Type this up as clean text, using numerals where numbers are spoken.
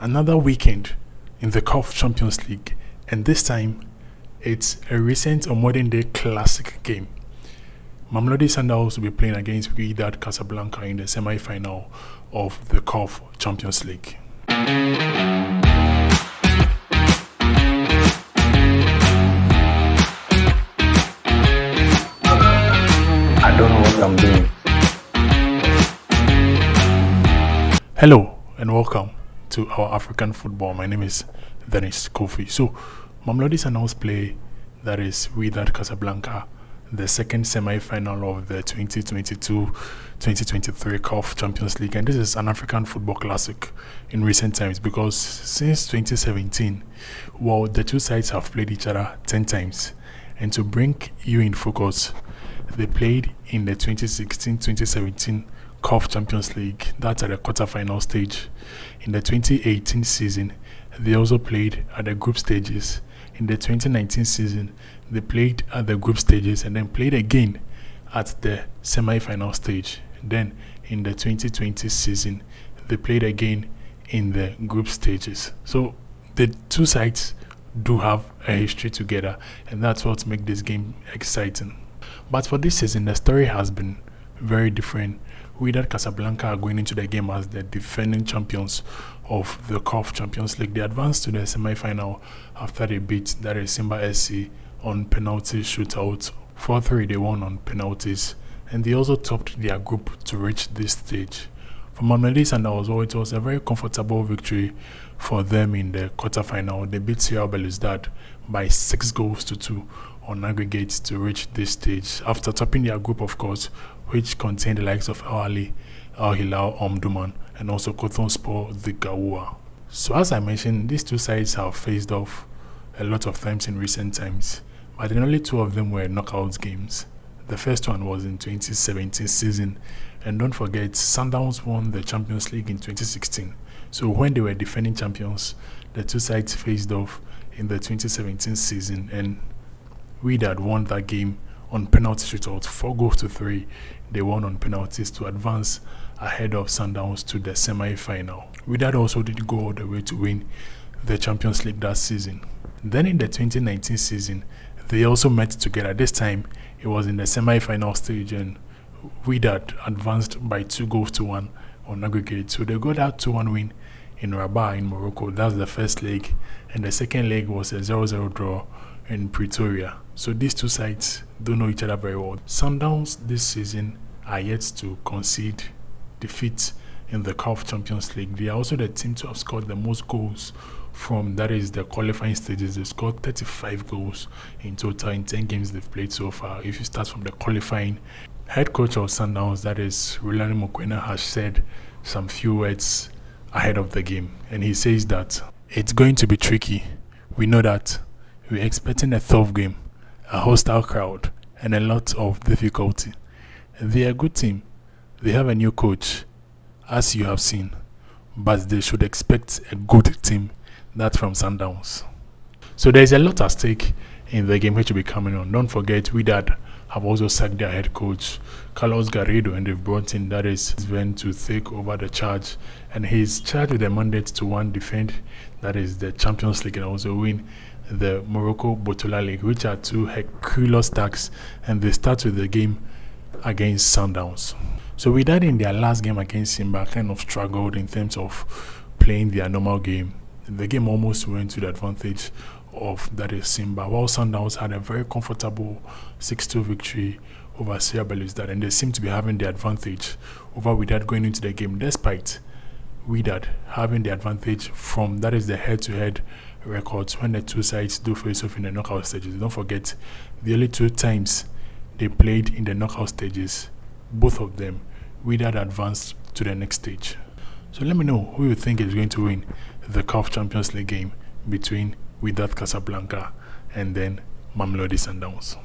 Another weekend in the CAF Champions League, and this time it's a recent or modern day classic game. Mamelodi Sundowns will be playing against Wydad Casablanca in the semi-final of the CAF Champions League. I don't know what I'm doing. Hello and welcome to our African football. My name is Dennis Kofi. So, Mamelodi Sundowns play, that is Wydad Casablanca, the second semi-final of the 2022-2023 CAF Champions League, and this is an African football classic in recent times because since 2017, well, the two sides have played each other 10 times, and to bring you in focus, they played in the 2016-2017 CAF Champions League, that's at the quarter-final stage. In the 2018 season, they also played at the group stages. In the 2019 season, they played at the group stages and then played again at the semi-final stage. Then, in the 2020 season, they played again in the group stages. So, the two sides do have a history together, and that's what makes this game exciting. But for this season, the story has been very different. Wydad Casablanca are going into the game as the defending champions of the CAF Champions League. They advanced to the semi-final after they beat Simba SC on penalty shootout. 4-3 they won on penalties, and they also topped their group to reach this stage. For Mamelodi Sundowns, it was a very comfortable victory for them in the quarter-final. They beat Wydad by 6-2 on aggregate to reach this stage after topping their group, of course, which contained the likes of Al Ahly, Al Hilal, Omdurman, and also Sport the Gawoua. So as I mentioned, these two sides have faced off a lot of times in recent times, but then only two of them were knockout games. The first one was in 2017 season, and don't forget, Sundowns won the Champions League in 2016. So when they were defending champions, the two sides faced off in the 2017 season, and Wydad won that game on penalty shootout, 4-3. They won on penalties to advance ahead of Sundowns to the semi-final. Wydad also did go all the way to win the Champions League that season. Then in the 2019 season, they also met together. This time, it was in the semi-final stage, and Wydad advanced by 2-1 on aggregate. So they got that 2-1 win in Rabat in Morocco. That's the first leg, and the second leg was a 0-0 draw in Pretoria. So these two sides don't know each other very well. Sundowns this season are yet to concede defeat in the CAF Champions League. They are also the team to have scored the most goals from, that is, the qualifying stages. They scored 35 goals in total in 10 games they've played so far. If you start from the qualifying, head coach of Sundowns, that is Rulani Mokwena, has said some few words ahead of the game, and he says that it's going to be tricky. We know that. We're expecting a tough game, a hostile crowd, and a lot of difficulty. They're a good team. They have a new coach, as you have seen, but they should expect a good team, that's from Sundowns. So there's a lot at stake in the game which will be coming on. Don't forget, Wydad have also sacked their head coach, Carlos Garrido, and they've brought in, that is, Sven to take over the charge, and he's charged with a mandate to defend, that is, the Champions League, and also win the Morocco Botola League, which are two Hercules tasks, and they start with the game against Sundowns. So Wydad in their last game against Simba kind of struggled in terms of playing their normal game. The game almost went to the advantage of, that is, Simba, while Sundowns had a very comfortable 6-2 victory over Wydad, and they seem to be having the advantage over Wydad going into the game, despite Wydad having the advantage from, that is, the head-to-head records when the two sides do face off in the knockout stages. Don't forget, the only two times they played in the knockout stages, both of them, Wydad advanced to the next stage. So let me know who you think is going to win the CAF Champions League game between Wydad Casablanca and then Mamelodi Sundowns.